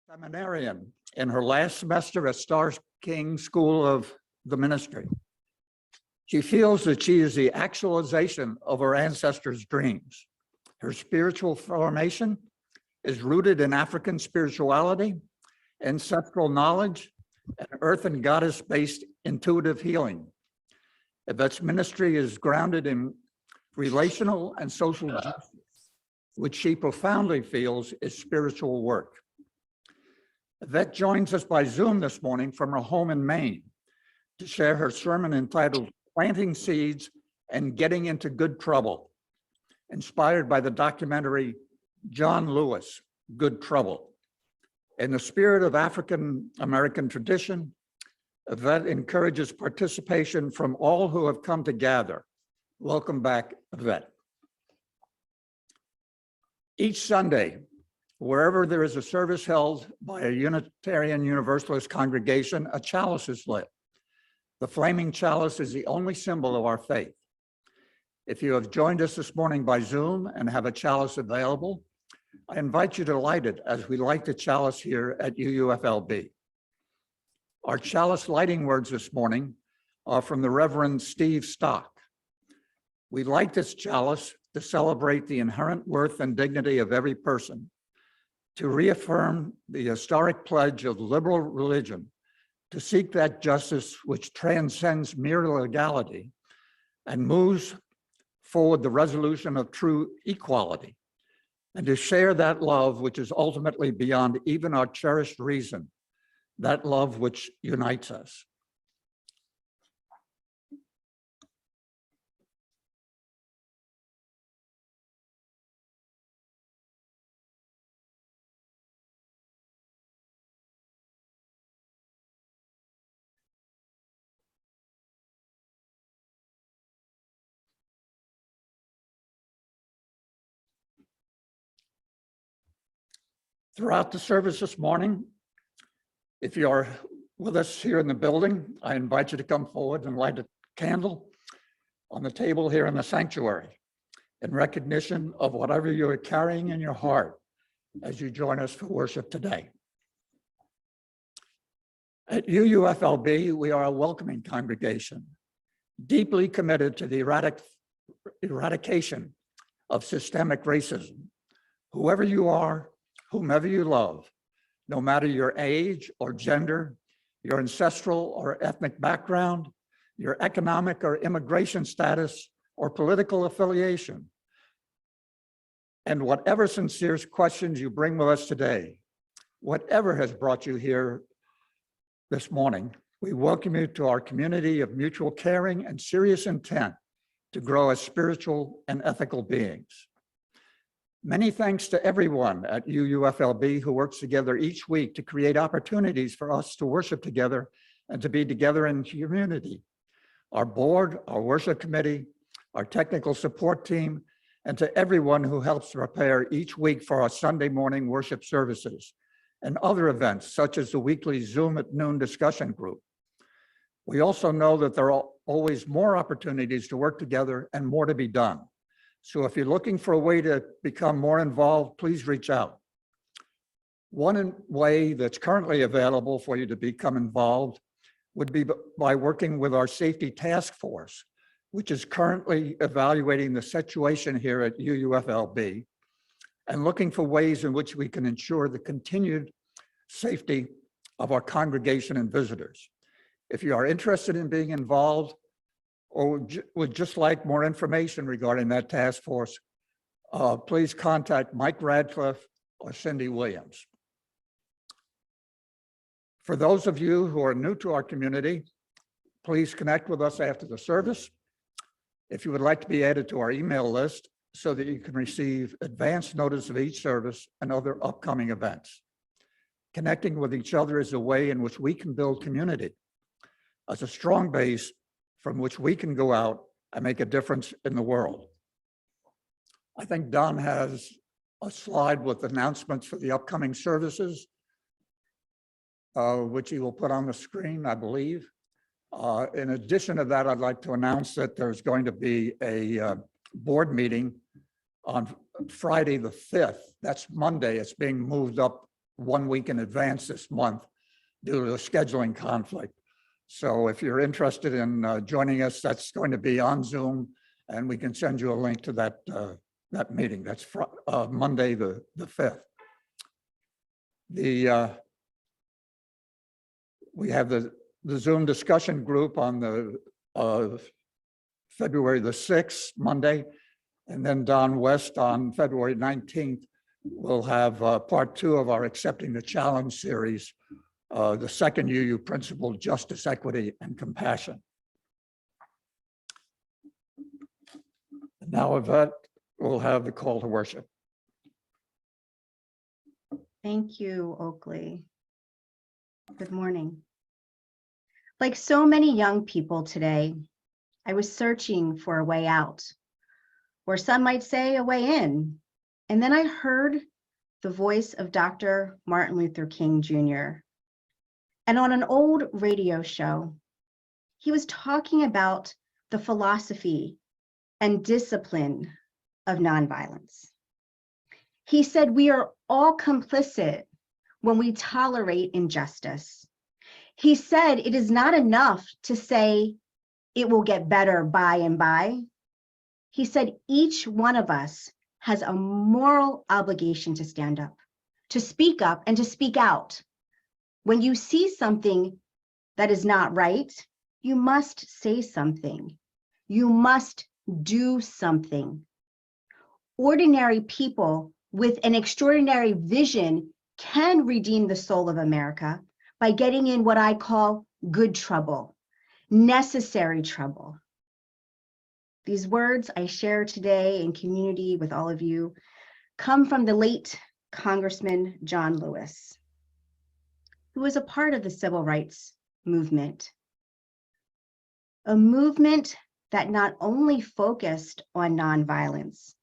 Seminarian in her last semester at Starr King School of the Ministry. She feels that she is the actualization of her ancestors' dreams. Her spiritual formation is rooted in African spirituality, ancestral knowledge, and earth and goddess-based intuitive healing. Yvette's ministry is grounded in relational and social justice, which she profoundly feels is spiritual work. Yvette joins us by Zoom this morning from her home in Maine to share her sermon entitled Planting Seeds and Getting into Good Trouble, inspired by the documentary John Lewis, Good Trouble. In the spirit of African American tradition, Yvette encourages participation from all who have come to gather. Welcome back, Yvette. Each Sunday, wherever there is a service held by a Unitarian Universalist congregation, a chalice is lit. The flaming chalice is the only symbol of our faith. If you have joined us this morning by Zoom and have a chalice available, I invite you to light it as we light the chalice here at UUFLB. Our chalice lighting words this morning are from the Reverend Steve Stock. We light this chalice to celebrate the inherent worth and dignity of every person, to reaffirm the historic pledge of liberal religion, to seek that justice which transcends mere legality and moves forward the resolution of true equality, and to share that love which is ultimately beyond even our cherished reason, that love which unites us. Throughout the service this morning, if you are with us here in the building, I invite you to come forward and light a candle on the table here in the sanctuary in recognition of whatever you are carrying in your heart as you join us for worship today. At UUFLB, we are a welcoming congregation, deeply committed to the eradication of systemic racism. Whoever you are, whomever you love, no matter your age or gender, your ancestral or ethnic background, your economic or immigration status, or political affiliation, and whatever sincere questions you bring with us today, whatever has brought you here this morning, we welcome you to our community of mutual caring and serious intent to grow as spiritual and ethical beings. Many thanks to everyone at UUFLB who works together each week to create opportunities for us to worship together and to be together in community. Our board, our worship committee, our technical support team, and to everyone who helps prepare each week for our Sunday morning worship services and other events such as the weekly Zoom at noon discussion group. We also know that there are always more opportunities to work together and more to be done. So if you're looking for a way to become more involved, please reach out. One way that's currently available for you to become involved would be by working with our safety task force, which is currently evaluating the situation here at UUFLB and looking for ways in which we can ensure the continued safety of our congregation and visitors. If you are interested in being involved, or would just like more information regarding that task force, please contact Mike Radcliffe or Cindy Williams. For those of you who are new to our community, please connect with us after the service. If you would like to be added to our email list so that you can receive advance notice of each service and other upcoming events. Connecting with each other is a way in which we can build community as a strong base from which we can go out and make a difference in the world. I think Don has a slide with announcements for the upcoming services, which he will put on the screen, I believe. In addition to that, I'd like to announce that there's going to be a board meeting on Friday the 5th. That's Monday. It's being moved up 1 week in advance this month due to a scheduling conflict. So if you're interested in joining us, that's going to be on Zoom, and we can send you a link to that meeting. That's Monday, the 5th. We have the Zoom discussion group on the February the 6th, Monday, and then Don West on February 19th. We'll have part 2 of our Accepting the Challenge series, the second UU principle, justice, equity, and compassion. Now, Yvette will have the call to worship. Thank you, Oakley. Good morning. Like so many young people today, I was searching for a way out, or some might say a way in. And then I heard the voice of Dr. Martin Luther King Jr. And on an old radio show, he was talking about the philosophy and discipline of nonviolence. He said, we are all complicit when we tolerate injustice. He said, it is not enough to say it will get better by and by. He said, each one of us has a moral obligation to stand up, and to speak out. When you see something that is not right, you must say something. You must do something. Ordinary people with an extraordinary vision can redeem the soul of America by getting in what I call good trouble, necessary trouble. These words I share today in community with all of you come from the late Congressman John Lewis, who was a part of the civil rights movement, a movement that not only focused on nonviolence,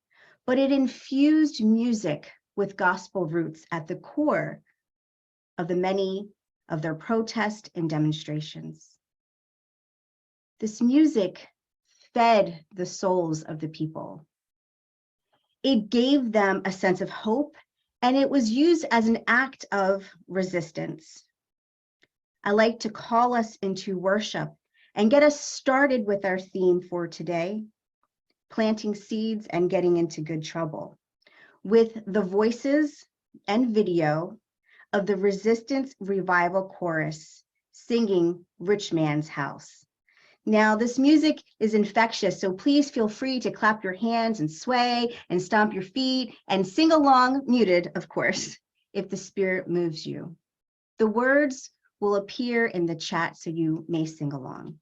but it infused music with gospel roots at the core of the many of their protests and demonstrations. This music fed the souls of the people. It gave them a sense of hope, and it was used as an act of resistance. I like to call us into worship and get us started with our theme for today, planting seeds and getting into good trouble, with the voices and video of the Resistance Revival Chorus singing Rich Man's House. Now, this music is infectious, so please feel free to clap your hands and sway and stomp your feet and sing along, muted, of course, if the spirit moves you. The words will appear in the chat, so you may sing along.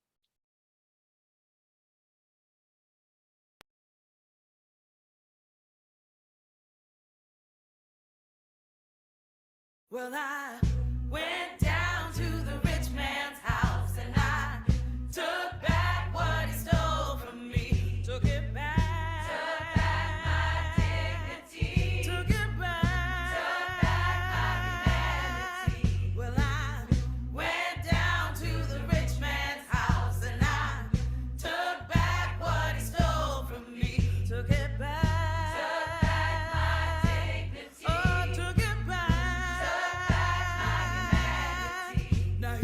Well, I went down to the rich man's house and I took back what he stole from me. Took it back. Took back my dignity. Took it back. Took back my humanity. Well, I went down to the rich man's house and I took back what he stole from me. Took it back. Now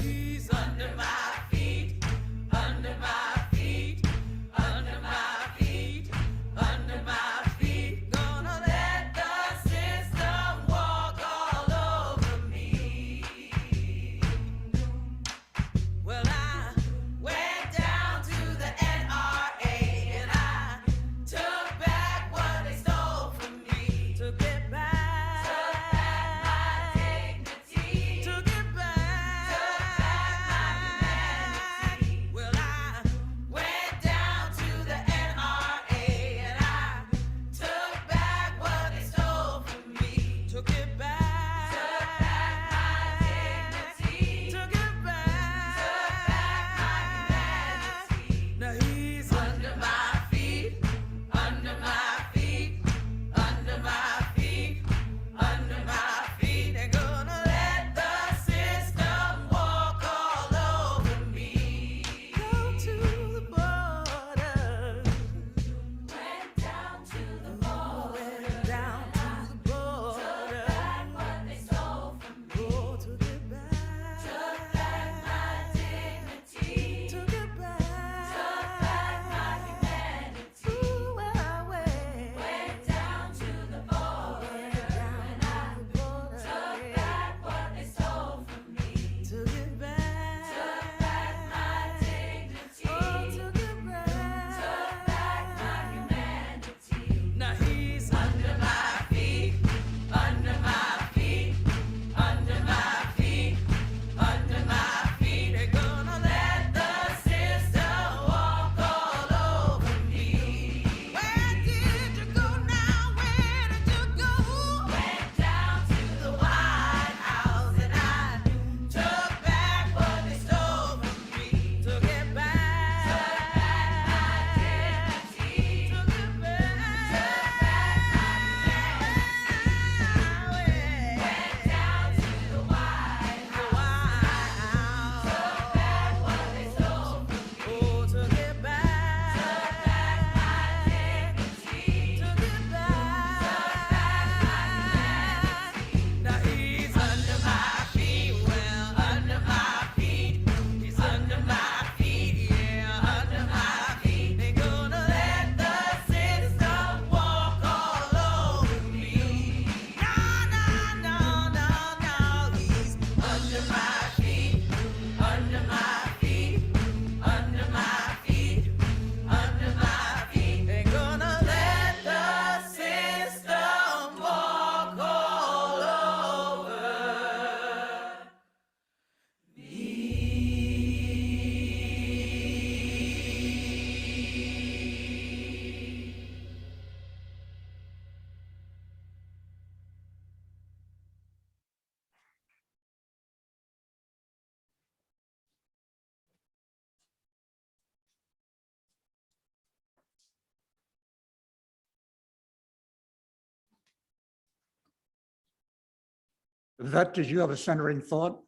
Yvette, did you have a centering thought?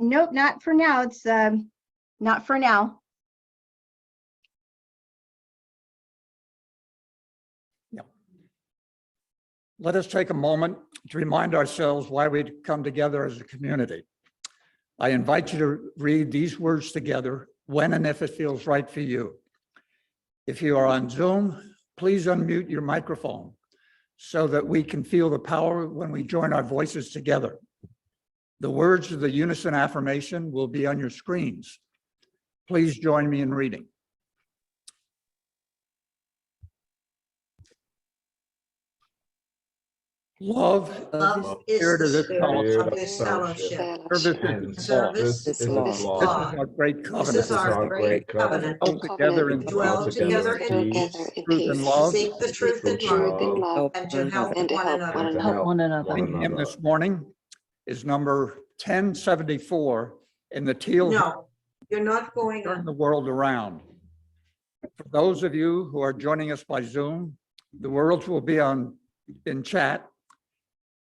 Nope, not for now. It's not for now. Let us take a moment to remind ourselves why we come together as a community. I invite you to read these words together when and if it feels right for you. If you are on Zoom, please unmute your microphone so that we can feel the power when we join our voices together. The words of the unison affirmation will be on your screens. Please join me in reading. Love is the spirit of this fellowship. Service is law. Service is law. This is our great covenant. This is our great covenant. Dwell together in Dwell together in peace, truth and love. seek the truth in love, and to help one another. Help one another. Reading hymn this morning is number 1074 in the teal. No, you're not going Turn on. the world around. For those of you who are joining us by Zoom, the words will be in chat,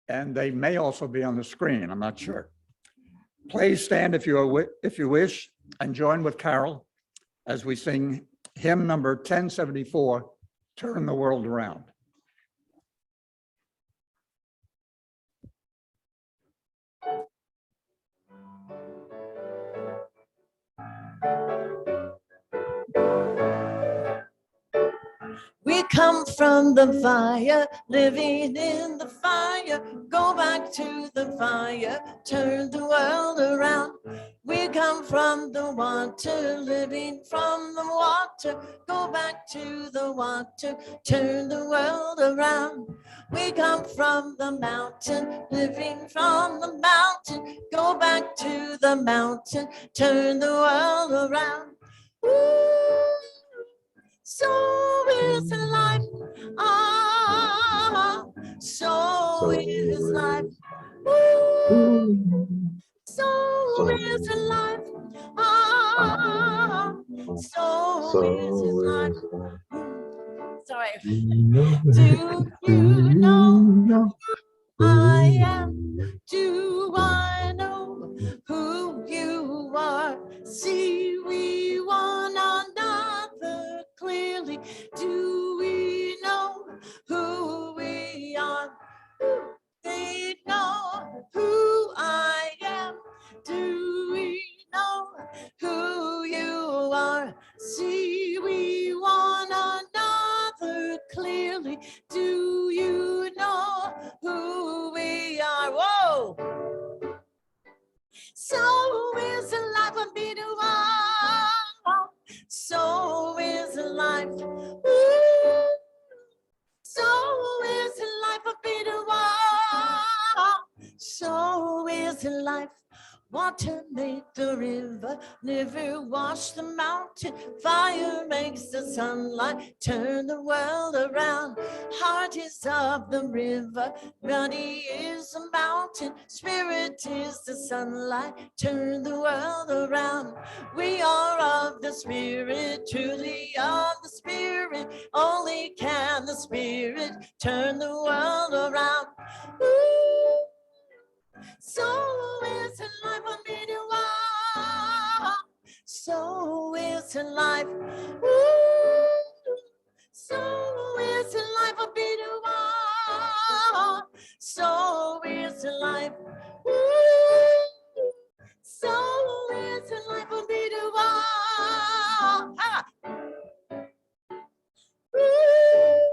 and they may also be on the screen. I'm not sure. Please stand if you wish and join with Carol as we sing hymn number 1074, Turn the World Around. We come from the fire, living in the fire. Go back to the fire, turn the world around. We come from the water, living from the water. Go back to the water, turn the world around. We come from the mountain, living from the mountain. Go back to the mountain, turn the world around. Ooh. So is life, so is life. Ooh. So is life, so is life. Sorry. Do you know who I am? Do I know who you are? See, we one another clearly. Do we know who we are? They know who I am. Do we know who you are? See, we one another clearly. Do you know who we are? Whoa! So is life a bit of all. So is life. Ooh. So is life a bit of all. So is life. Water made the river washed the mountain. Fire makes the sunlight turn the world around. Heart is of the river, body is the mountain. Spirit is the sunlight, turn the world around. We are of the Spirit, truly of the Spirit. Only can the Spirit turn the world around. Ooh. So is life a middle wall. So is life. Ooh. So is life a middle wall. So is life. Ooh. So is life a middle wall. Ah. Ooh.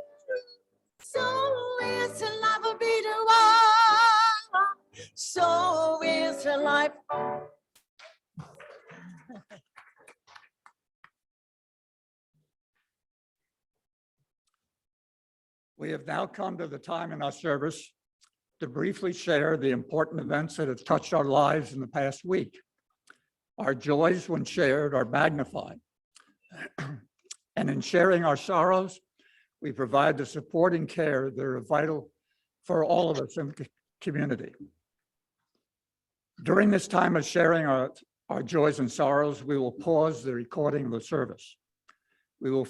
So is life a middle wall. So is life. We have now come to the time in our service to briefly share the important events that have touched our lives in the past week. Our joys, when shared, are magnified. And in sharing our sorrows, we provide the support and care that are vital for all of us in the community. During this time of sharing our joys and sorrows, we will pause the recording of the service. We will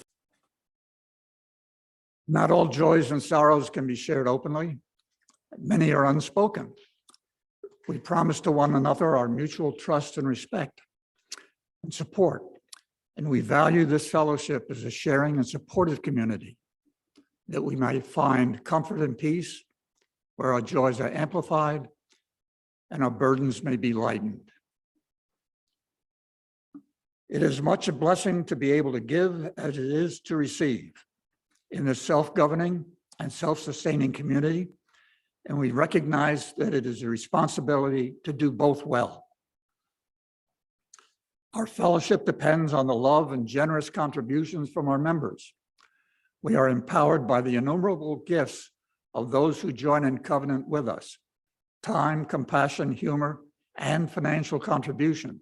Not all joys and sorrows can be shared openly. Many are unspoken. We promise to one another our mutual trust and respect and support, and we value this fellowship as a sharing and supportive community, that we might find comfort and peace where our joys are amplified and our burdens may be lightened. It is much a blessing to be able to give as it is to receive in this self-governing and self-sustaining community, and we recognize that it is a responsibility to do both well. Our fellowship depends on the love and generous contributions from our members. We are empowered by the innumerable gifts of those who join in covenant with us: time, compassion, humor, and financial contribution.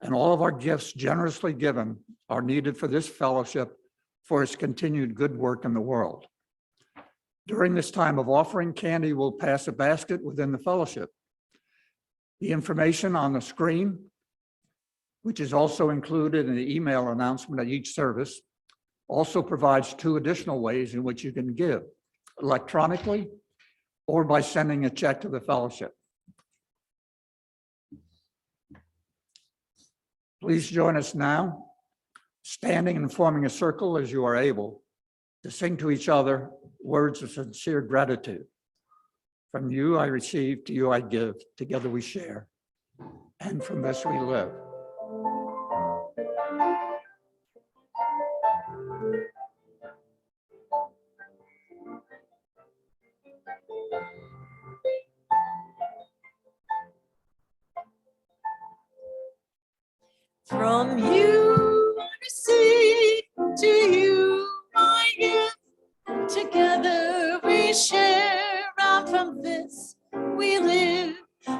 And all of our gifts generously given are needed for this fellowship for its continued good work in the world. During this time of offering, Candy will pass a basket within the fellowship. The information on the screen, which is also included in the email announcement at each service, also provides 2 additional ways in which you can give: electronically or by sending a check to the fellowship. Please join us now, standing and forming a circle as you are able, to sing to each other words of sincere gratitude. From you I receive, to you I give, together we share, and from this we live. From you I receive, to you I give. Together we share, and from this we live.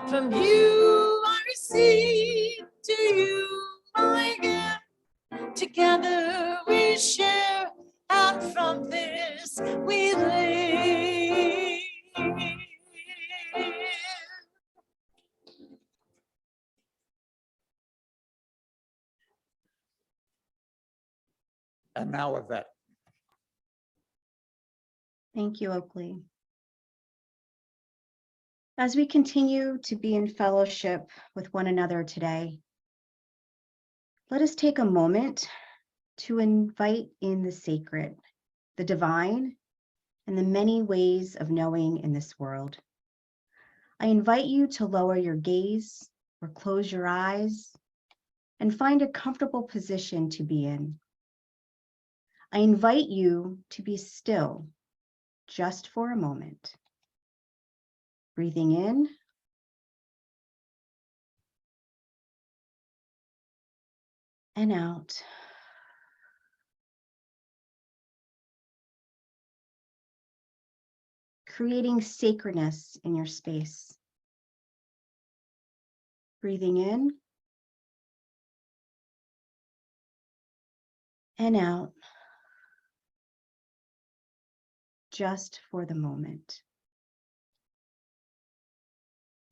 From you I receive, to you I give. Together we share, and from this we live. And now Yvette. Thank you, Oakley. As we continue to be in fellowship with one another today, let us take a moment to invite in the sacred, the divine, and the many ways of knowing in this world. I invite you to lower your gaze or close your eyes and find a comfortable position to be in. I invite you to be still just for a moment. Breathing in and out. Creating sacredness in your space. Breathing in and out, just for the moment.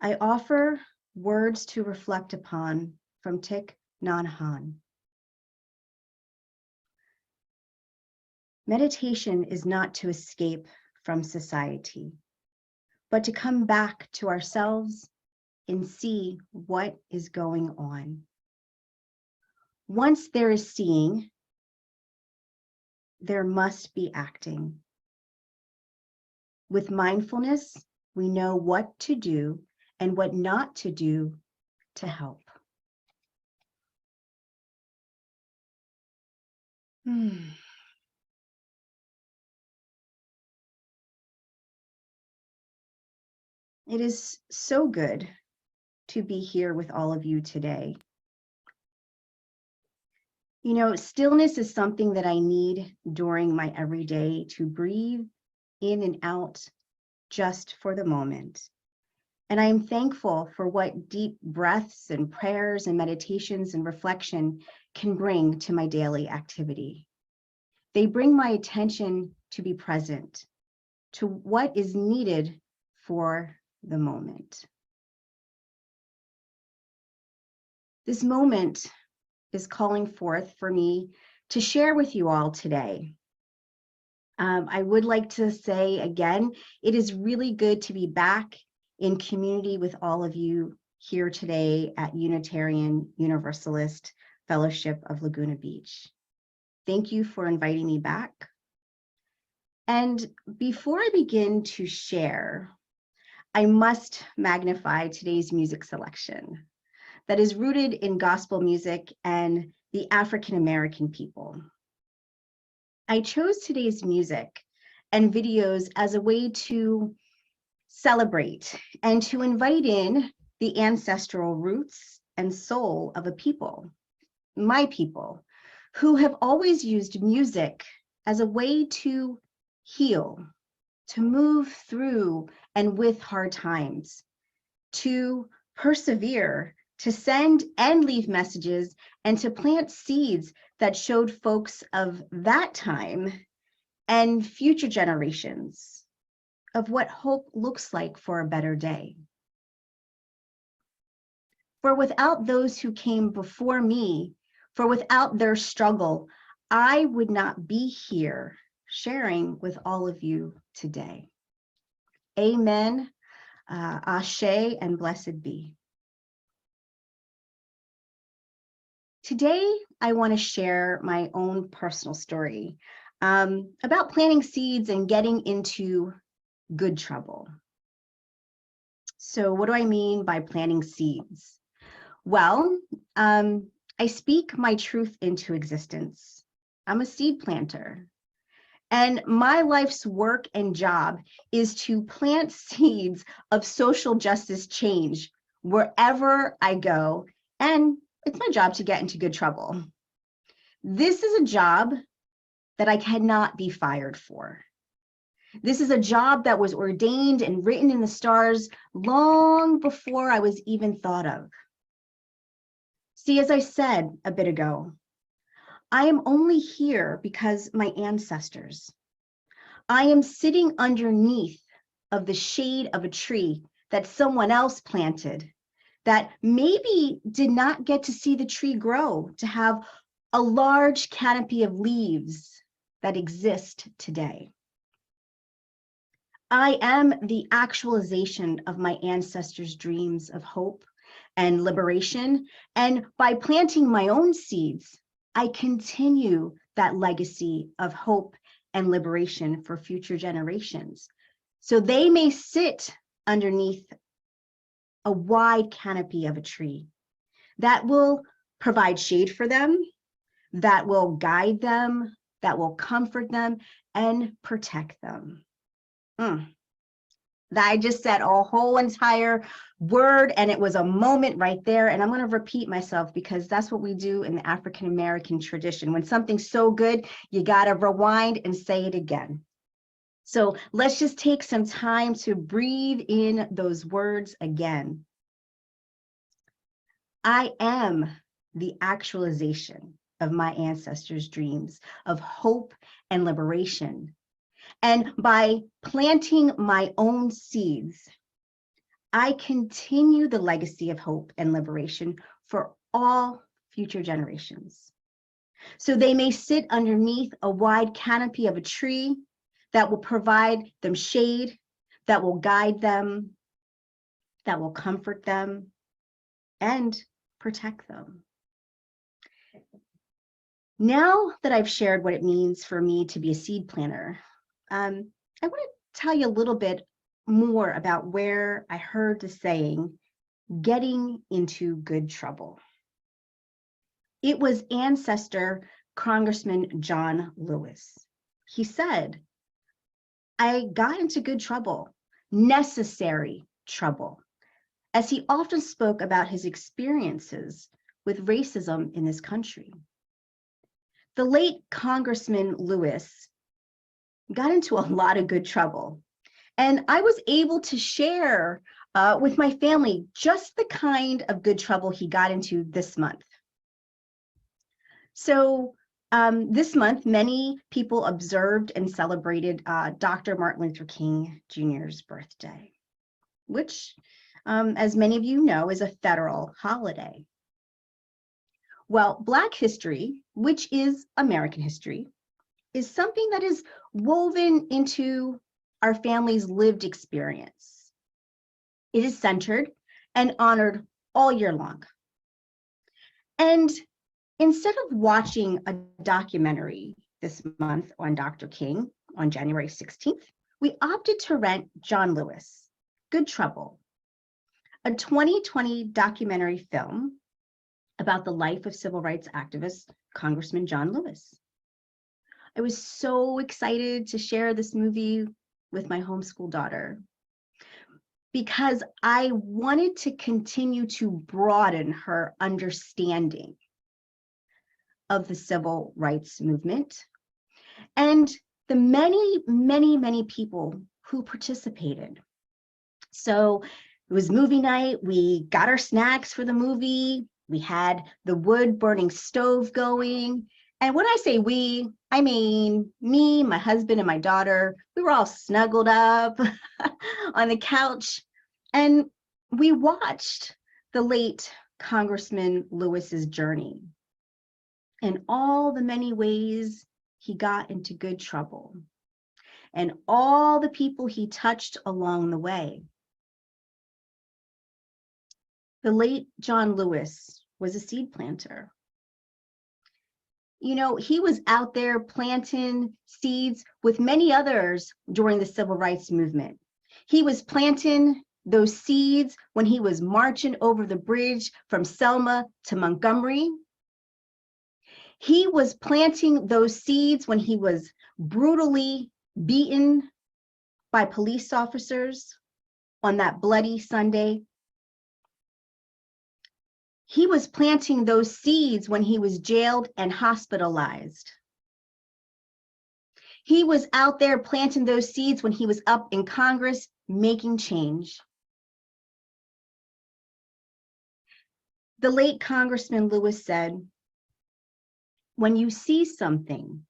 I offer words to reflect upon from Thich Nhat Hanh. Meditation is not to escape from society, but to come back to ourselves and see what is going on. Once there is seeing, there must be acting. With mindfulness, we know what to do and what not to do to help. It is so good to be here with all of you today. You know, stillness is something that I need during my everyday to breathe in and out just for the moment. And I am thankful for what deep breaths and prayers and meditations and reflection can bring to my daily activity. They bring my attention to be present, to what is needed for the moment. This moment is calling forth for me to share with you all today. I would like to say again, it is really good to be back in community with all of you here today at Unitarian Universalist Fellowship of Laguna Beach. Thank you for inviting me back. And before I begin to share, I must magnify today's music selection that is rooted in gospel music and the African American people. I chose today's music and videos as a way to celebrate and to invite in the ancestral roots and soul of a people, my people, who have always used music as a way to heal, to move through and with hard times, to persevere, to send and leave messages, and to plant seeds that showed folks of that time and future generations of what hope looks like for a better day. For without those who came before me, for without their struggle, I would not be here sharing with all of you today. Amen, Ashe, and blessed be. Today, I want to share my own personal story about planting seeds and getting into good trouble. So what do I mean by planting seeds? Well, I speak my truth into existence. I'm a seed planter. And my life's work and job is to plant seeds of social justice change wherever I go. And it's my job to get into good trouble. This is a job that I cannot be fired for. This is a job that was ordained and written in the stars long before I was even thought of. See, as I said a bit ago, I am only here because my ancestors. I am sitting underneath of the shade of a tree that someone else planted, that maybe did not get to see the tree grow to have a large canopy of leaves that exist today. I am the actualization of my ancestors' dreams of hope and liberation, and by planting my own seeds, I continue that legacy of hope and liberation for future generations, so they may sit underneath a wide canopy of a tree that will provide shade for them, that will guide them, that will comfort them and protect them. I just said a whole entire word, and it was a moment right there. And I'm going to repeat myself because that's what we do in the African American tradition. When something's so good, you got to rewind and say it again. So let's just take some time to breathe in those words again. I am the actualization of my ancestors' dreams of hope and liberation. And by planting my own seeds, I continue the legacy of hope and liberation for all future generations. So they may sit underneath a wide canopy of a tree that will provide them shade, that will guide them, that will comfort them, and protect them. Now that I've shared what it means for me to be a seed planter, I want to tell you a little bit more about where I heard the saying, getting into good trouble. It was ancestor Congressman John Lewis. He said, I got into good trouble, necessary trouble, as he often spoke about his experiences with racism in this country. The late Congressman Lewis got into a lot of good trouble, and I was able to share with my family just the kind of good trouble he got into this month. So this month, many people observed and celebrated Dr. Martin Luther King Jr.'s birthday, which, as many of you know, is a federal holiday. Well, Black history, which is American history, is something that is woven into our family's lived experience. It is centered and honored all year long. And instead of watching a documentary this month on Dr. King on January 16th, we opted to rent John Lewis, Good Trouble, a 2020 documentary film about the life of civil rights activist Congressman John Lewis. I was so excited to share this movie with my homeschool daughter because I wanted to continue to broaden her understanding of the civil rights movement and the many people who participated. So it was movie night. We got our snacks for the movie. We had the wood burning stove going. And when I say we, I mean me, my husband, and my daughter. We were all snuggled up on the couch, and we watched the late Congressman Lewis's journey and all the many ways he got into good trouble and all the people he touched along the way. The late John Lewis was a seed planter. You know, he was out there planting seeds with many others during the civil rights movement. He was planting those seeds when he was marching over the bridge from Selma to Montgomery. He was planting those seeds when he was brutally beaten by police officers on that bloody Sunday. He was planting those seeds when he was jailed and hospitalized. He was out there planting those seeds when he was up in Congress making change. The late Congressman Lewis said, "When you see something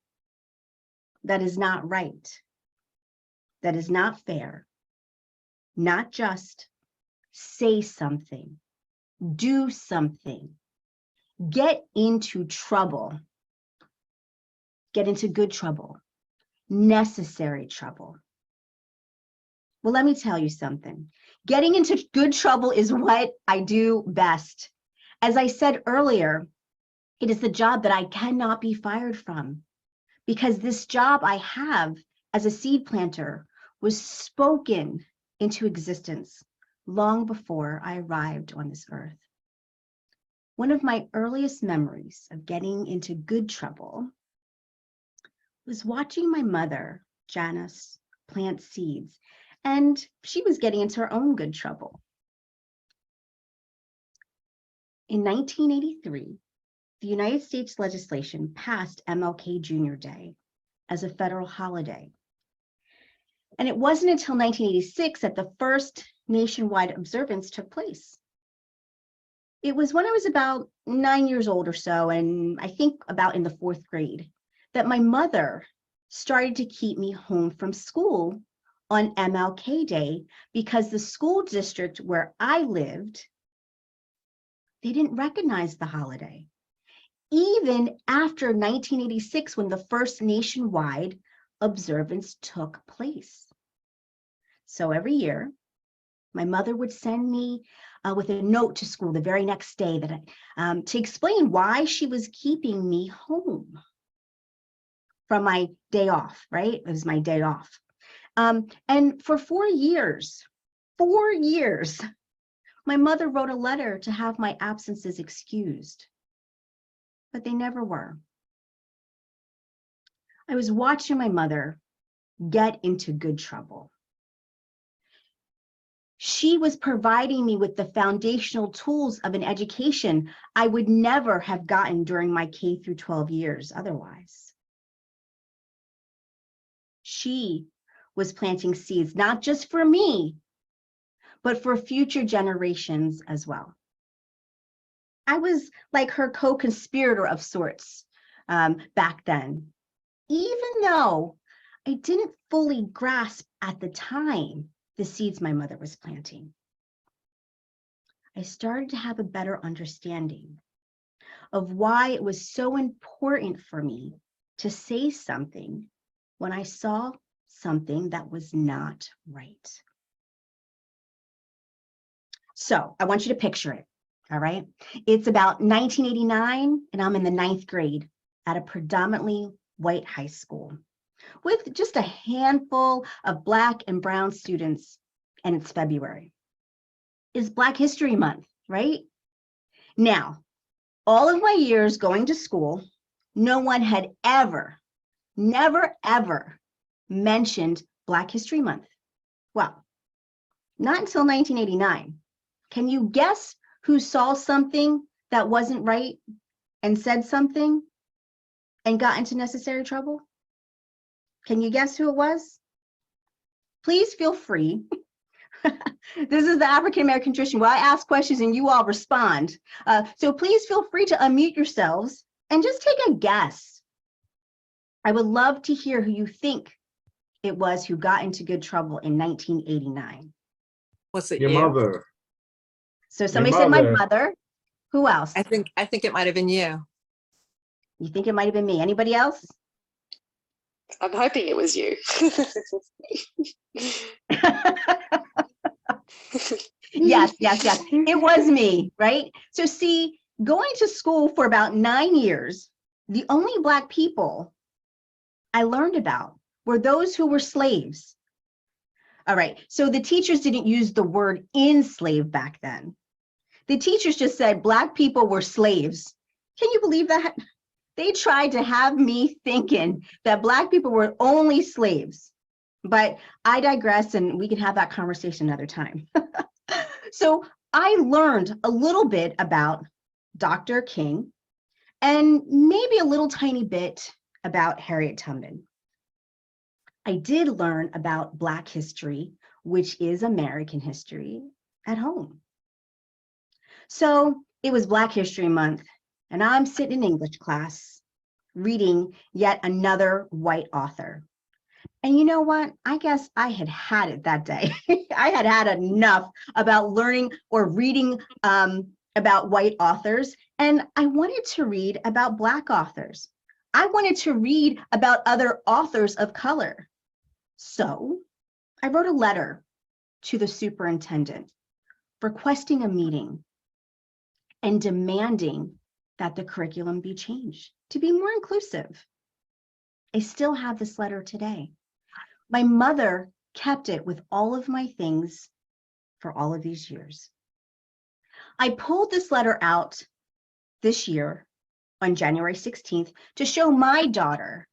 that is not right, that is not fair, not just, say something. Do something, get into trouble, get into good trouble, necessary trouble." Well, let me tell you something. Getting into good trouble is what I do best. As I said earlier, it is the job that I cannot be fired from because this job I have as a seed planter was spoken into existence long before I arrived on this earth. One of my earliest memories of getting into good trouble was watching my mother, Janice, plant seeds, and she was getting into her own good trouble. In 1983, the United States legislation passed MLK Jr. Day as a federal holiday. And it wasn't until 1986 that the first nationwide observance took place. It was when I was about 9 years old or so, and I think about in the 4th grade, that my mother started to keep me home from school on MLK Day because the school district where I lived, they didn't recognize the holiday. Even after 1986, when the first nationwide observance took place. So every year, my mother would send me with a note to school the very next day that to explain why she was keeping me home from my day off, right? It was my day off. And for 4 years, my mother wrote a letter to have my absences excused, but they never were. I was watching my mother get into good trouble. She was providing me with the foundational tools of an education I would never have gotten during my K through 12 years otherwise. She was planting seeds, not just for me, but for future generations as well. I was like her co-conspirator of sorts back then, even though I didn't fully grasp at the time the seeds my mother was planting. I started to have a better understanding of why it was so important for me to say something when I saw something that was not right. So I want you to picture it, all right? It's about 1989, and I'm in the 9th grade at a predominantly white high school with just a handful of Black and brown students, and it's February. It's Black History Month, right? Now, all of my years going to school, no one had never, ever mentioned Black History Month. Well, not until 1989. Can you guess who saw something that wasn't right and said something and got into necessary trouble? Can you guess who it was? Please feel free. This is the African American tradition where I ask questions and you all respond. So please feel free to unmute yourselves and just take a guess. I would love to hear who you think it was who got into good trouble in 1989. Was it Your you? mother. So somebody said my mother. mother. Who else? I think it might have been you. You think it might have been me? Anybody else? I'm hoping it was you. Yes. It was me, right? So see, going to school for about 9 years, the only Black people I learned about were those who were slaves. All right, so the teachers didn't use the word enslave back then. The teachers just said Black people were slaves. Can you believe that? They tried to have me thinking that Black people were only slaves. But I digress, and we can have that conversation another time. So I learned a little bit about Dr. King and maybe a little tiny bit about Harriet Tubman. I did learn about Black history, which is American history, at home. So it was Black History Month, and I'm sitting in English class reading yet another white author. And you know what? I guess I had it that day. I had enough about learning or reading about white authors, and I wanted to read about Black authors. I wanted to read about other authors of color. So I wrote a letter to the superintendent requesting a meeting and demanding that the curriculum be changed to be more inclusive. I still have this letter today. My mother kept it with all of my things for all of these years. I pulled this letter out this year on January 16th to show my daughter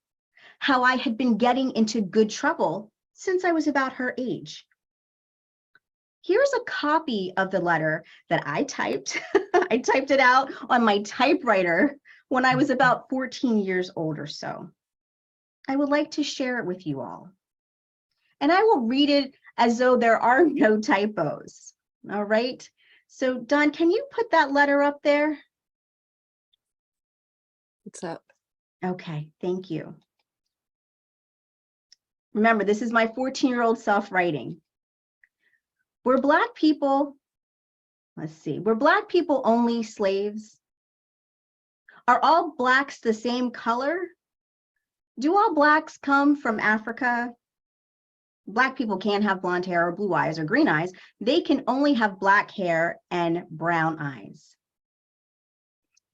how I had been getting into good trouble since I was about her age. Here's a copy of the letter that I typed. I typed it out on my typewriter when I was about 14 years old or so. I would like to share it with you all. And I will read it as though there are no typos. All right. So Don, can you put that letter up there? What's up? Okay, thank you. Remember, this is my 14-year-old self writing. Were Black people, let's see, were Black people only slaves? Are all Blacks the same color? Do all Blacks come from Africa? Black people can't have blonde hair or blue eyes or green eyes. They can only have black hair and brown eyes.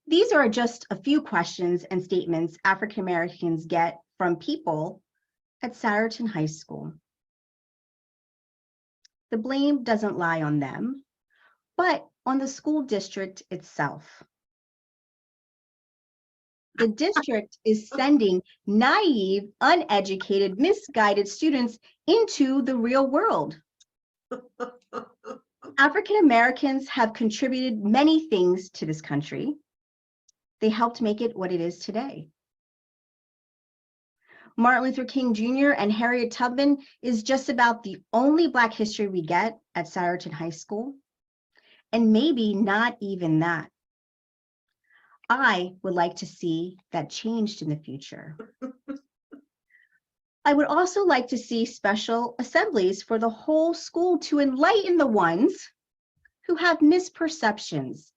These are just a few questions and statements African Americans get from people at Satterton High School. The blame doesn't lie on them, but on the school district itself. The district is sending naive, uneducated, misguided students into the real world. African Americans have contributed many things to this country. They helped make it what it is today. Martin Luther King Jr. and Harriet Tubman is just about the only Black history we get at Satterton High School, and maybe not even that. I would like to see that changed in the future. I would also like to see special assemblies for the whole school to enlighten the ones who have misperceptions.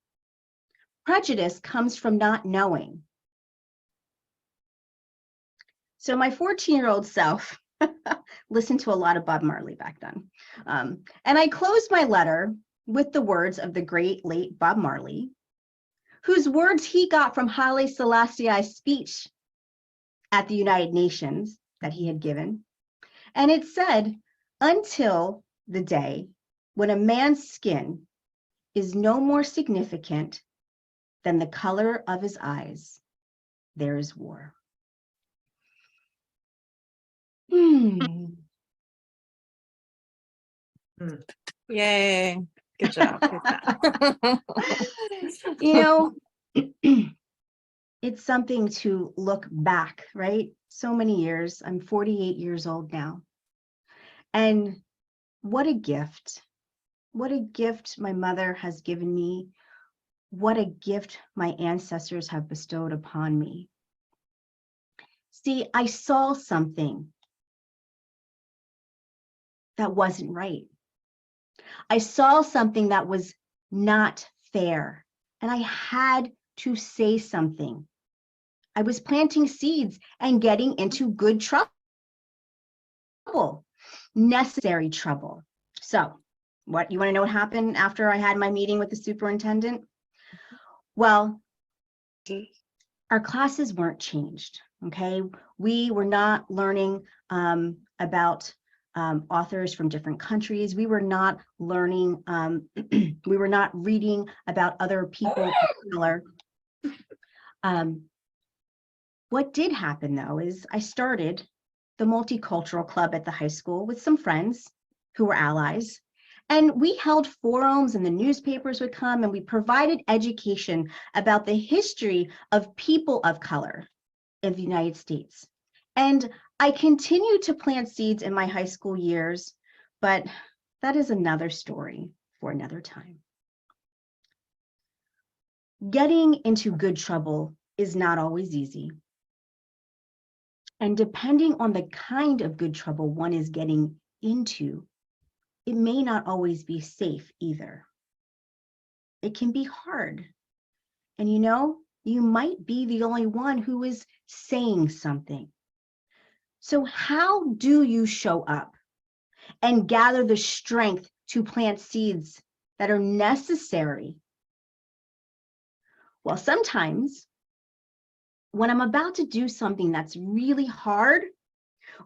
Prejudice comes from not knowing. So my 14-year-old self listened to a lot of Bob Marley back then. And I closed my letter with the words of the great late Bob Marley, whose words he got from Haile Selassie's speech at the United Nations that he had given. And it said, until the day when a man's skin is no more significant than the color of his eyes, there is war. Yay. Good job. Good job. You know, it's something to look back, right? So many years. I'm 48 years old now. And what a gift. What a gift my mother has given me. What a gift my ancestors have bestowed upon me. See, I saw something that wasn't right. I saw something that was not fair, and I had to say something. I was planting seeds and getting into good trouble, necessary trouble. So, what, you want to know what happened after I had my meeting with the superintendent? Well, our classes weren't changed, okay? We were not learning about authors from different countries. We were not learning, we were not reading about other people of color. What did happen though is I started the multicultural club at the high school with some friends who were allies. And we held forums and the newspapers would come and we provided education about the history of people of color in the United States. And I continued to plant seeds in my high school years, but that is another story for another time. Getting into good trouble is not always easy. And depending on the kind of good trouble one is getting into, it may not always be safe either. It can be hard. And you know, you might be the only one who is saying something. So how do you show up and gather the strength to plant seeds that are necessary? Well, sometimes when I'm about to do something that's really hard,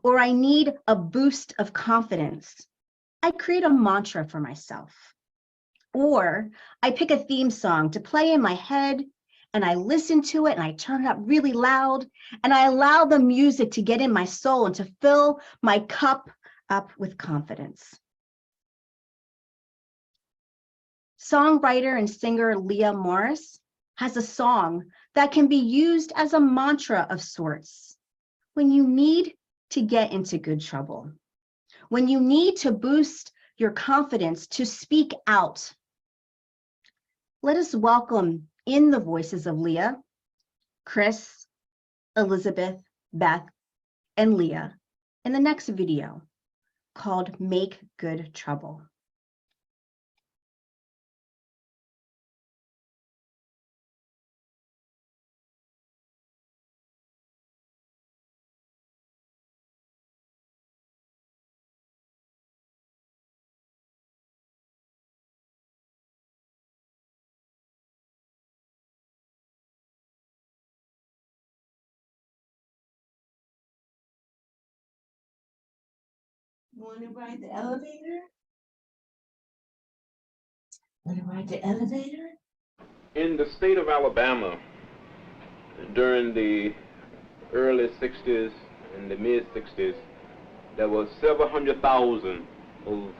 or I need a boost of confidence, I create a mantra for myself. Or I pick a theme song to play in my head and I listen to it and I turn it up really loud and I allow the music to get in my soul and to fill my cup up with confidence. Songwriter and singer Leah Morris has a song that can be used as a mantra of sorts when you need to get into good trouble, when you need to boost your confidence to speak out. Let us welcome in the voices of Leah, Chris, Elizabeth, Beth, and Leah in the next video called Make Good Trouble. You want to ride the elevator? Want to ride the elevator? In the state of Alabama, during the early 60s and the mid 60s, there were several 100,000 of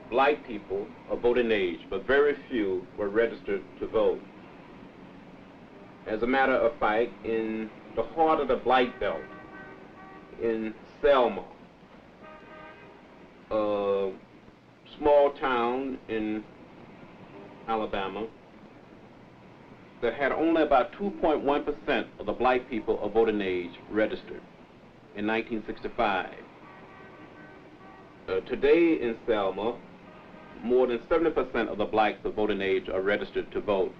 black people of voting age, but very few were registered to vote. As a matter of fact, in the heart of the Black Belt, in Selma, a small town in Alabama, that had only about 2.1% of the black people of voting age registered in 1965. Today in Selma, more than 70% of the blacks of voting age are registered to vote,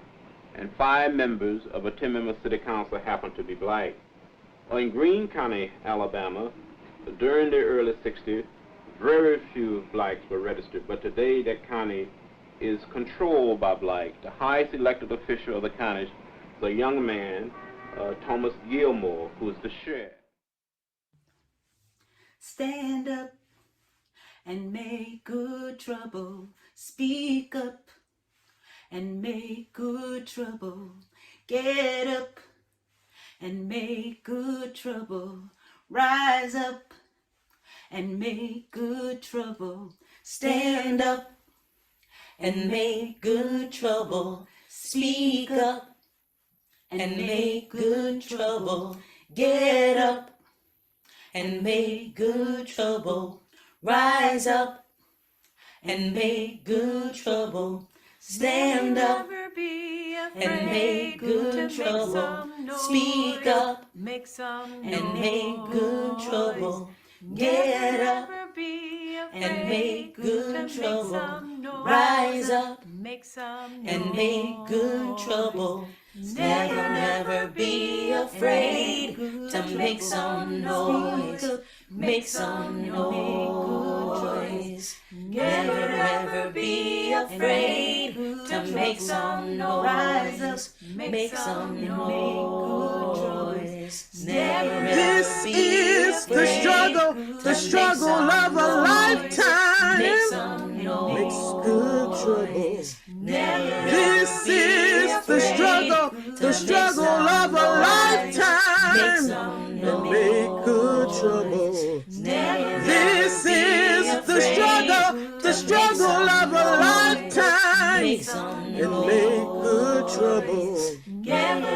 and 5 members of a 10-member city council happen to be black. in Greene County, Alabama, during the early 60s, very few blacks were registered, but today that county is controlled by blacks. The highest elected official of the county is a young man, Thomas Gilmore, who is the sheriff. Stand up and make good trouble. Speak up and make good trouble. Get up and make good trouble. Rise up and make good trouble. Stand up and make good trouble. Speak up and make good trouble. Get up and make good trouble. Rise up and make good trouble. Stand up and make good trouble. Speak up and make good trouble. Get up and make good trouble. Rise up and make good trouble. Never be afraid to make some noise. Make some noise. Never be afraid to make some noise. Make some noise. This is the struggle of a lifetime. Makes good trouble. This is the struggle of a lifetime. And make good trouble. This is the struggle of a lifetime. And make good trouble.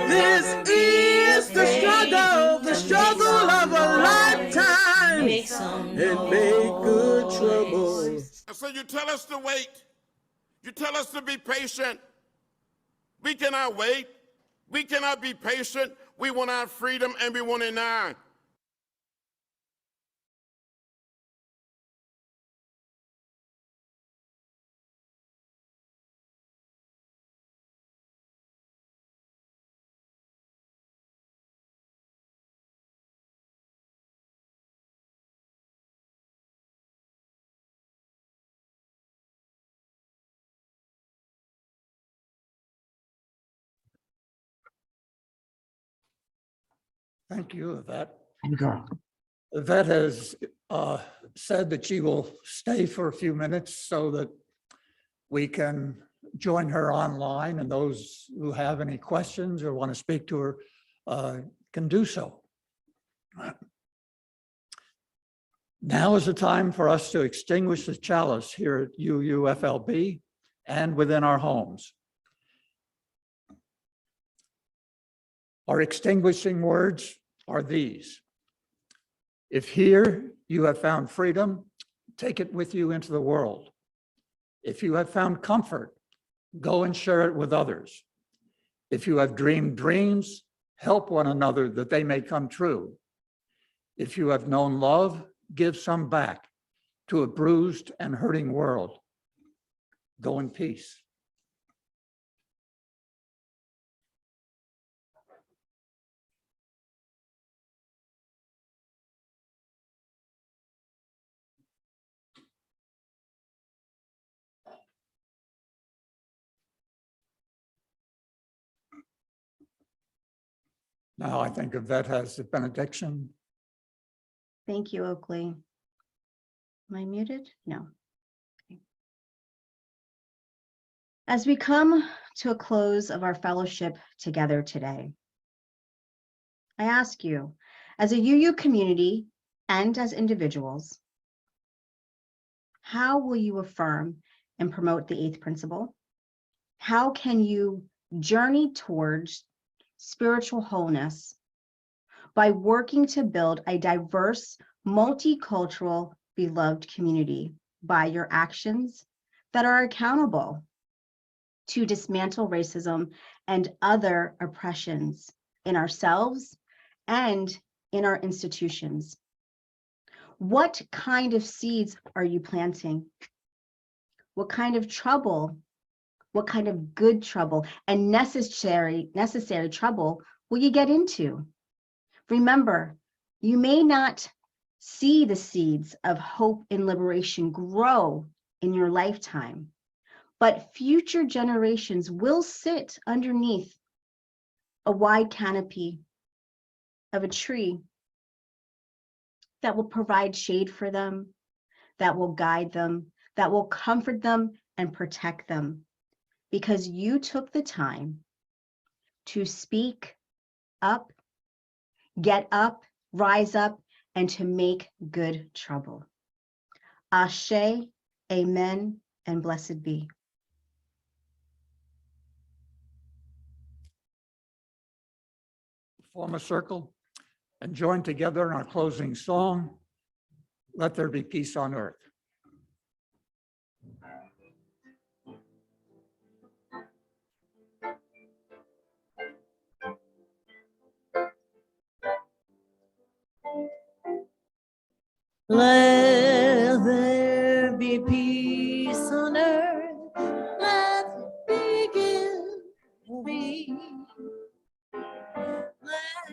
This is the struggle of a lifetime. And make good trouble. So you tell us to wait. You tell us to be patient. We cannot wait. We cannot be patient. We want our freedom and we want it now. Thank you, Yvette. Yvette has said that she will stay for a few minutes so that we can join her online, and those who have any questions or want to speak to her can do so. Now is the time for us to extinguish the chalice here at UUFLB and within our homes. Our extinguishing words are these: if here you have found freedom, take it with you into the world. If you have found comfort, go and share it with others. If you have dreamed dreams, help one another that they may come true. If you have known love, give some back to a bruised and hurting world. Go in peace. Now I think Yvette has the benediction. Thank you, Oakley. Am I muted? No. Okay. As we come to a close of our fellowship together today, I ask you, as a UU community and as individuals, how will you affirm and promote the eighth principle? How can you journey towards spiritual wholeness by working to build a diverse, multicultural, beloved community by your actions that are accountable to dismantle racism and other oppressions in ourselves and in our institutions? What kind of seeds are you planting? What kind of trouble, what kind of good trouble and necessary trouble will you get into? Remember, you may not see the seeds of hope and liberation grow in your lifetime, but future generations will sit underneath a wide canopy of a tree that will provide shade for them, that will guide them, that will comfort them and protect them, because you took the time to speak up, get up, rise up, and to make good trouble. Ashe, amen, and blessed be. Form a circle and join together in our closing song, Let There Be Peace on Earth. Let there be peace on earth, let it begin to be. Let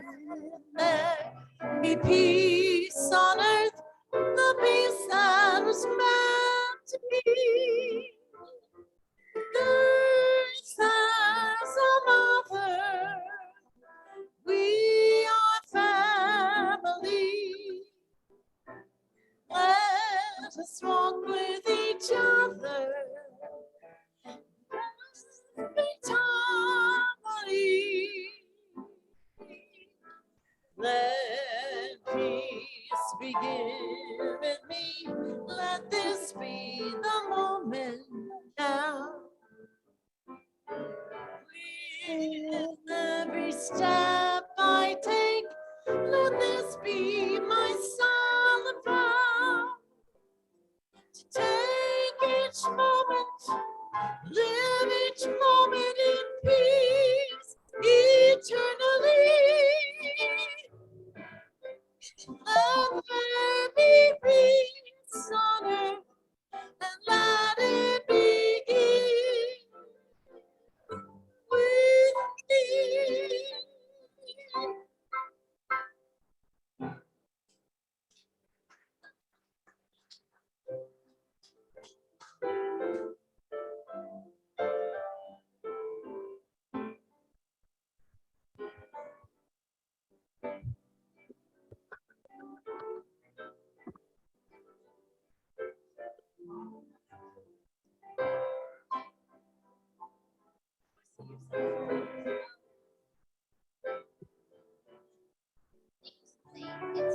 there be peace on earth, the peace that was meant to be. Earth as a mother, we are family. Let us walk with each other, respect harmony. Let peace begin with me. Let this be the moment now. With every step I take, let this be my silent vow. To take each moment, live each moment in peace, eternally. Let there be peace on earth, and let it begin with me.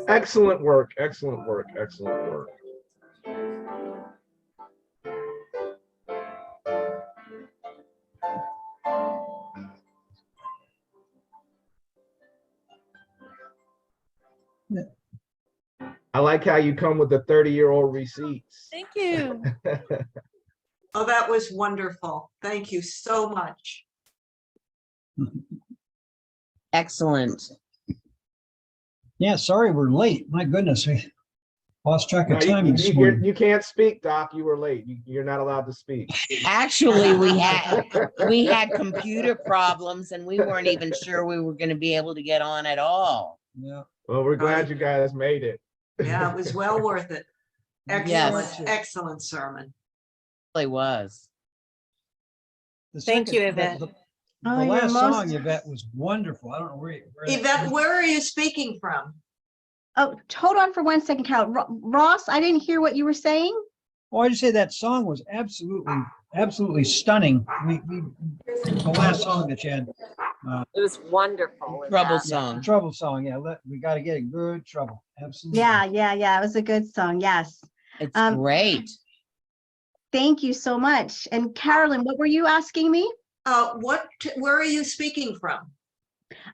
Excellent work, excellent work, excellent work. I like how you come with the 30-year-old receipts. Thank you. Oh, that was wonderful. Thank you so much. Excellent. Yeah, sorry we're late. My goodness, we lost track No, of time this morning. you can't speak, Doc. You were late. You're not allowed to speak. Actually, we had computer problems and we weren't even sure we were going to be able to get on at all. Yeah. Well, we're glad you guys made it. Yeah, it was well worth it. Excellent, Yes. excellent sermon. It was. The Thank you, Yvette. The Oh, you're last most- song, Yvette, was wonderful. I don't know where Yvette, where are you speaking from? Oh, hold on for 1 second, Carol. Ross, I didn't hear what you were saying. Oh, I just say that song was absolutely stunning. The last song that you had, It was wonderful. Trouble the song. trouble song. Yeah, we got to get it. Good trouble. Absolutely. Yeah. It was a good song. Yes. It's Um, great. Thank you so much. And Carolyn, what were you asking me? Where are you speaking from?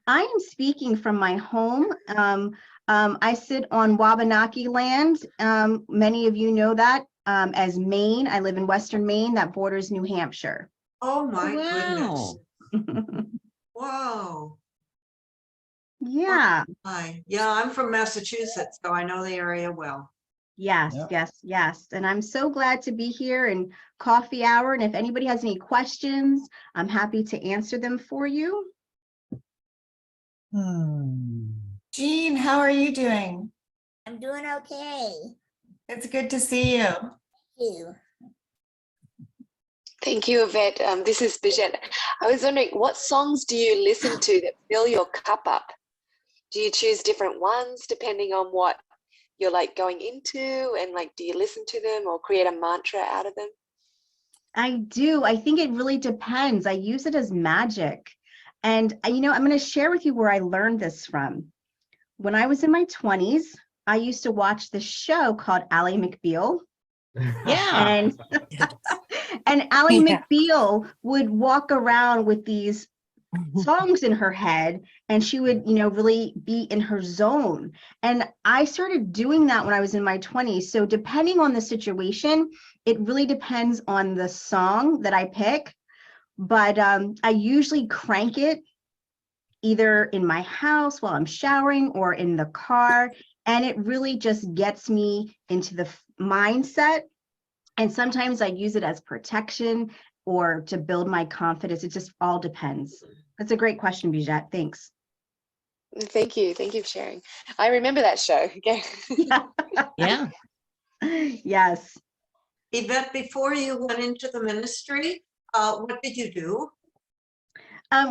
I am speaking from my home. I sit on Wabanaki land. Many of you know that as Maine. I live in Western Maine that borders New Hampshire. Oh, my Wow. goodness. Whoa. Yeah. Hi. Yeah, I'm from Massachusetts, so I know the area well. Yes, Yeah. yes. And I'm so glad to be here in coffee hour. And if anybody has any questions, I'm happy to answer them for you. Jean, how are you doing? I'm doing okay. It's good to see you. Thank you. Thank you, Yvette. This is Bijette. I was wondering, what songs do you listen to that fill your cup up? Do you choose different ones depending on what you're like going into, and like, do you listen to them or create a mantra out of them? I do. I think it really depends. I use it as magic. And I'm going to share with you where I learned this from. When I was in my 20s, I used to watch this show called Ally McBeal. Yeah. And Ally McBeal would walk around with these songs in her head, and she would, really be in her zone. And I started doing that when I was in my 20s. So depending on the situation, it really depends on the song that I pick. But I usually crank it either in my house while I'm showering or in the car. And it really just gets me into the mindset. And sometimes I use it as protection or to build my confidence. It just all depends. That's a great question, Bijette. Thanks. Thank you. Thank you for sharing. I remember that show. Okay. Yeah. Yes. Yvette, before you went into the ministry, what did you do?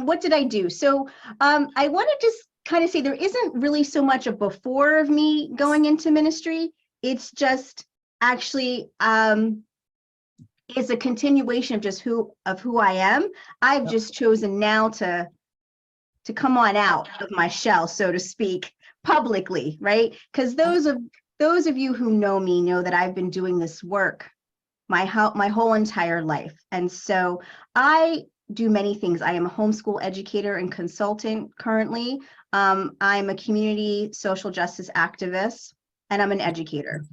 What did I do? So I want to just kind of say there isn't really so much a before of me going into ministry. It's just actually it's a continuation of just who I am. I've just chosen now to come on out of my shell, so to speak, publicly, right? Because those of you who know me know that I've been doing this work my whole entire life. And so I do many things. I am a homeschool educator and consultant currently. I'm a community social justice activist, and I'm an educator.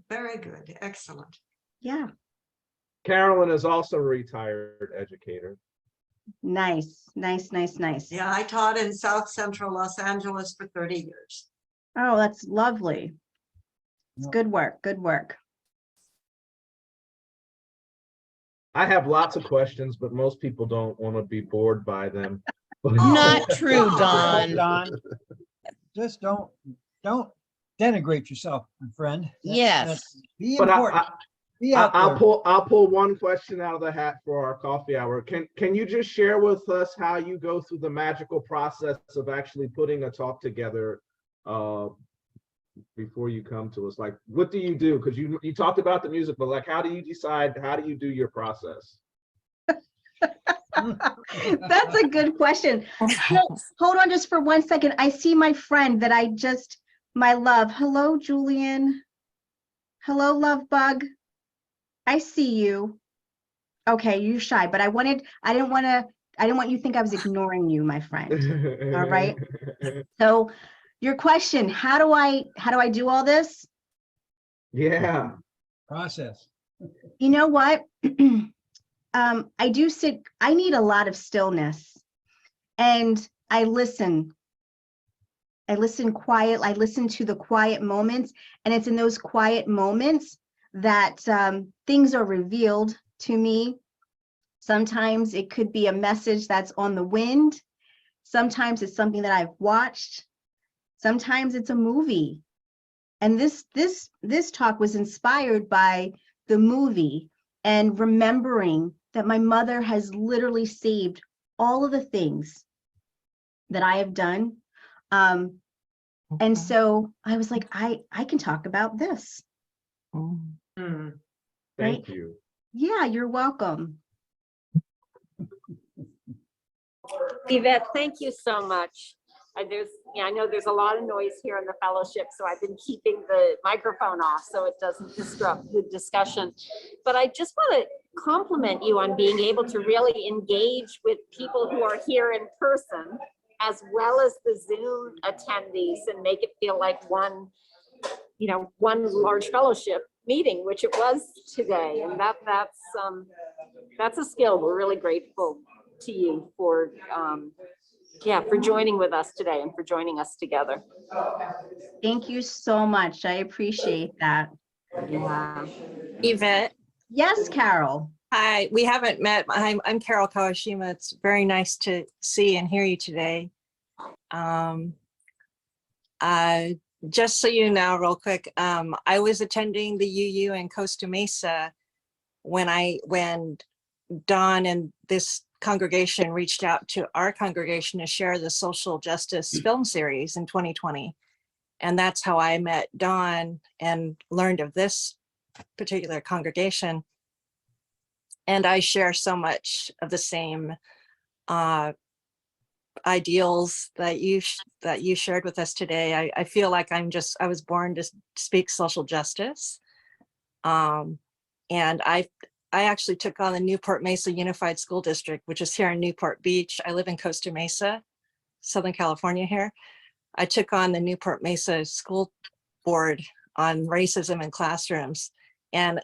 Very good. Excellent. Yeah. Carolyn is also a retired educator. Nice, nice, nice, nice. Yeah, I taught in South Central Los Angeles for 30 years. Oh, that's lovely. It's good work. Good work. I have lots of questions, but most people don't want to be bored by them. Not true, Don. Don, just don't denigrate yourself, my friend. Yes. Be But important. Be out there. I'll pull one question out of the hat for our coffee hour. Can you just share with us how you go through the magical process of actually putting a talk together before you come to us? Like, what do you do? Because you talked about the music, but like, how do you decide? How do you do your process? That's a good question. Hold on just for 1 second. I see my friend that my love. Hello, Julian. Hello, love bug. I see you. Okay, you're shy, but I didn't want you to think I was ignoring you, my friend. All right. So your question, how do I do all this? Yeah. Process. You know what? I need a lot of stillness, and I listen quiet. I listen to the quiet moments, and it's in those quiet moments that things are revealed to me. Sometimes it could be a message that's on the wind. Sometimes it's something that I've watched. Sometimes it's a movie. And this talk was inspired by the movie and remembering that my mother has literally saved all of the things that I have done. And so I was like, I can talk about this. Thank you. Yeah, you're welcome. Yvette, thank you so much. I know there's a lot of noise here in the fellowship, so I've been keeping the microphone off so it doesn't disrupt the discussion. But I just want to compliment you on being able to really engage with people who are here in person, as well as the Zoom attendees, and make it feel like one large fellowship meeting, which it was today. And that's a skill. We're really grateful to you for joining with us today and for joining us together. Thank you so much. I appreciate that. Yeah. Yvette. Yes, Carol. Hi, we haven't met. I'm Carol Kawashima. It's very nice to see and hear you today. Just so you know, real quick, I was attending the UU in Costa Mesa when Don and this congregation reached out to our congregation to share the social justice film series in 2020. And that's how I met Don and learned of this particular congregation. And I share so much of the same ideals that you shared with us today. I feel like I was born to speak social justice. And I actually took on the Newport Mesa Unified School District, which is here in Newport Beach. I live in Costa Mesa, Southern California here. I took on the Newport Mesa School Board on racism in classrooms. And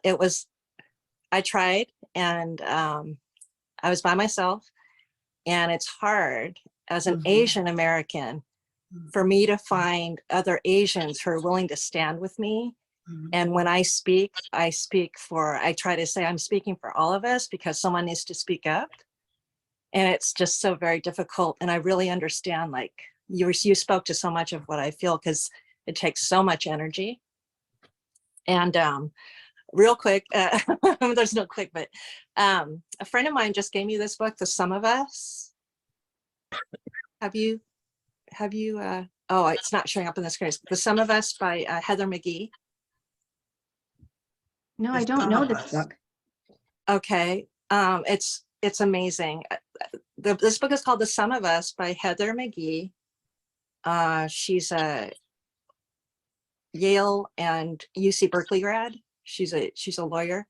I tried, and I was by myself, and it's hard as an Asian American for me to find other Asians who are willing to stand with me. And when I try to say I'm speaking for all of us because someone needs to speak up. And it's just so very difficult. And I really understand, like you spoke to so much of what I feel, because it takes so much energy. And real quick, there's no quick, but a friend of mine just gave me this book, The Sum of Us. Have you, oh, it's not showing up on the screen. It's The Sum of Us by Heather McGee. No, I don't know this book. Okay, it's amazing. This book is called The Sum of Us by Heather McGee. She's a Yale and UC Berkeley grad. She's a lawyer,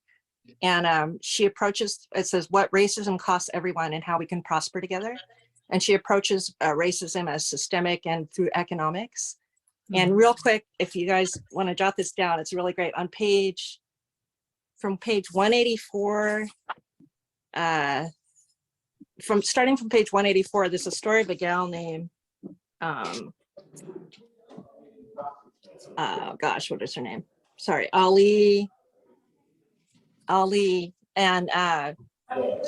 and she approaches, it says what racism costs everyone and how we can prosper together. And she approaches racism as systemic and through economics. And real quick, if you guys want to jot this down, it's really great. From page 184, starting from page 184, there's a story of a gal named, gosh, what is her name? Sorry, Ali, and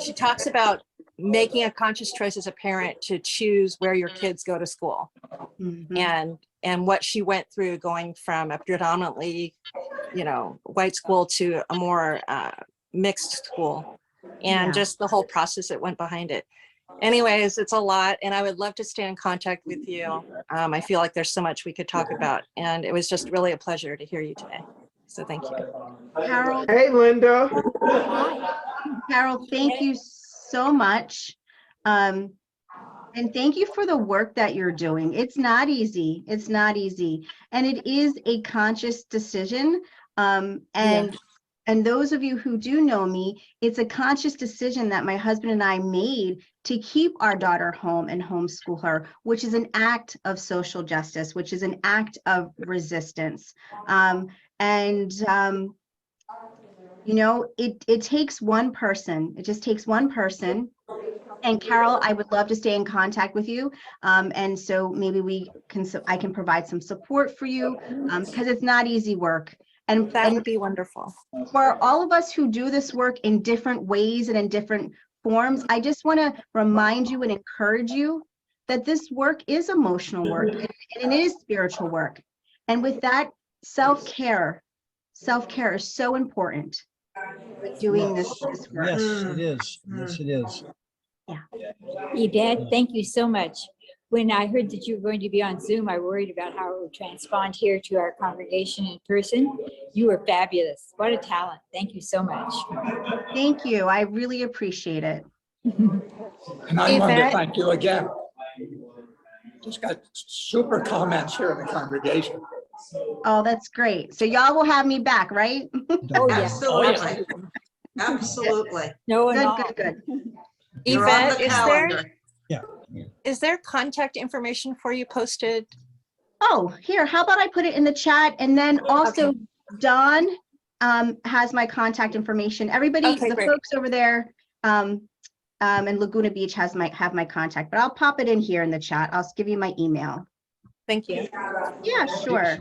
she talks about making a conscious choice as a parent to choose where your kids go to school, and what she went through going from a predominantly, white school to a more mixed school, and just the whole process that went behind it. Anyways, it's a lot, and I would love to stay in contact with you. I feel like there's so much we could talk about, and it was just really a pleasure to hear you today. So thank you. Carol. Hey, Linda. Carol, thank you so much. And thank you for the work that you're doing. It's not easy. It's not easy. And it is a conscious decision. And those of you who do know me, it's a conscious decision that my husband and I made to keep our daughter home and homeschool her, which is an act of social justice, which is an act of resistance. It takes one person. It just takes one person. And Carol, I would love to stay in contact with you. And so maybe I can provide some support for you, because it's not easy work. And that would be wonderful. For all of us who do this work in different ways and in different forms, I just want to remind you and encourage you that this work is emotional work, and it is spiritual work. And with that, self-care is so important with doing this work. Yes, it is. Yes, it is. Yeah. Yvette, thank you so much. When I heard that you were going to be on Zoom, I worried about how it would transpond here to our congregation in person. You were fabulous. What a talent. Thank you so much. Thank you. I really appreciate it. And I wanted to thank you again. Just got super comments here in the congregation. Oh, that's great. So y'all will have me back, right? Oh, yeah. Absolutely. Absolutely. No, good. You're on the Yvette, calendar. is there contact information for you posted? Oh, here, how about I put it in the chat, and then also Dawn has my contact information. Everybody, the great. folks over there in Laguna Beach have my contact, but I'll pop it in here in the chat. I'll give you my email. Thank you. Yeah, sure.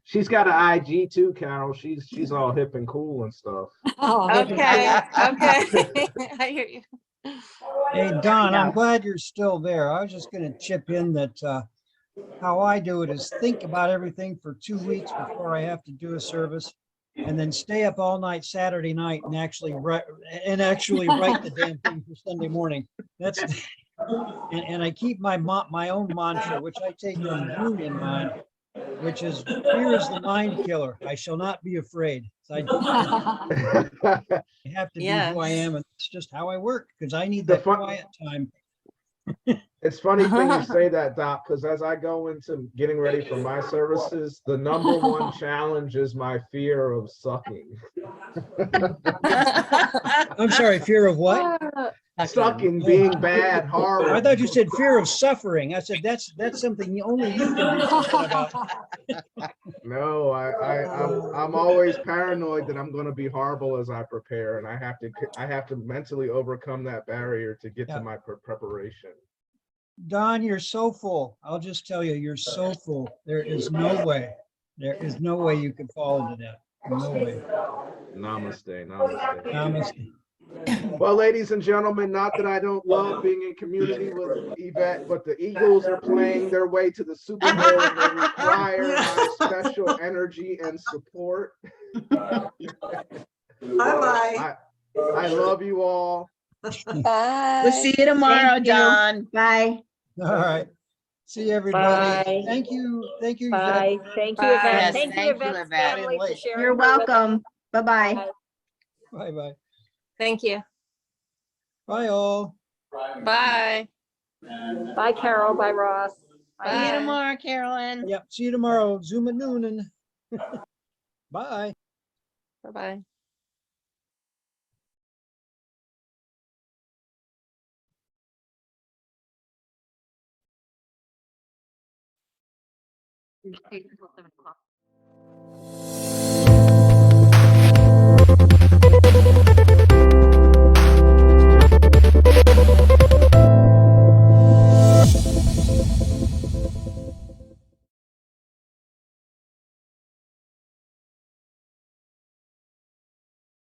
She's got an IG too, Carol. She's all hip and cool and stuff. Oh, Okay. I hear you. Hey, Don, I'm glad you're still there. I was just going to chip in that how I do it is think about everything for 2 weeks before I have to do a service, and then stay up all night Saturday night and actually write the damn thing for Sunday morning. That's and I keep my own mantra, which I take from Jung in mind, which is fear is the mind killer. I shall not be afraid. So I have to be who I am, and it's just how I work because I need The that fun- quiet time. It's funny thing you say that, Doc, because as I go into getting ready for my services, the number one challenge is my fear of sucking. I'm sorry, fear of what? Sucking, being bad, I horrible. thought you said fear of suffering. I said that's something only you can do something about. No, I'm always paranoid that I'm going to be horrible as I prepare, and I have to mentally overcome that barrier to get to my preparation. Don, you're so full. I'll just tell you, you're so full. There is no way. There is no way you can fall into that. No way. Namaste, namaste. Namaste. Well, ladies and gentlemen, not that I don't love being in community with Yvette, but the Eagles are playing their way to the Super Bowl and they require my special energy and support. Bye-bye. I love you all. Bye. We'll see you tomorrow, Thank you. Don. Bye. All right. See everybody. Bye. Thank you. Thank you, Bye. Yvette. Thank you, Bye. Yvette. Yes, Thank you, thank you, Yvette's Yvette. family for sharing. You're her with us. welcome. Bye-bye. Bye-bye. Thank you. Bye all. Bye. Bye, Carol. Bye, Ross. Bye, See you Ann. tomorrow, Carolyn. Yep. See you tomorrow. Zoom at noon. Bye. Bye-bye.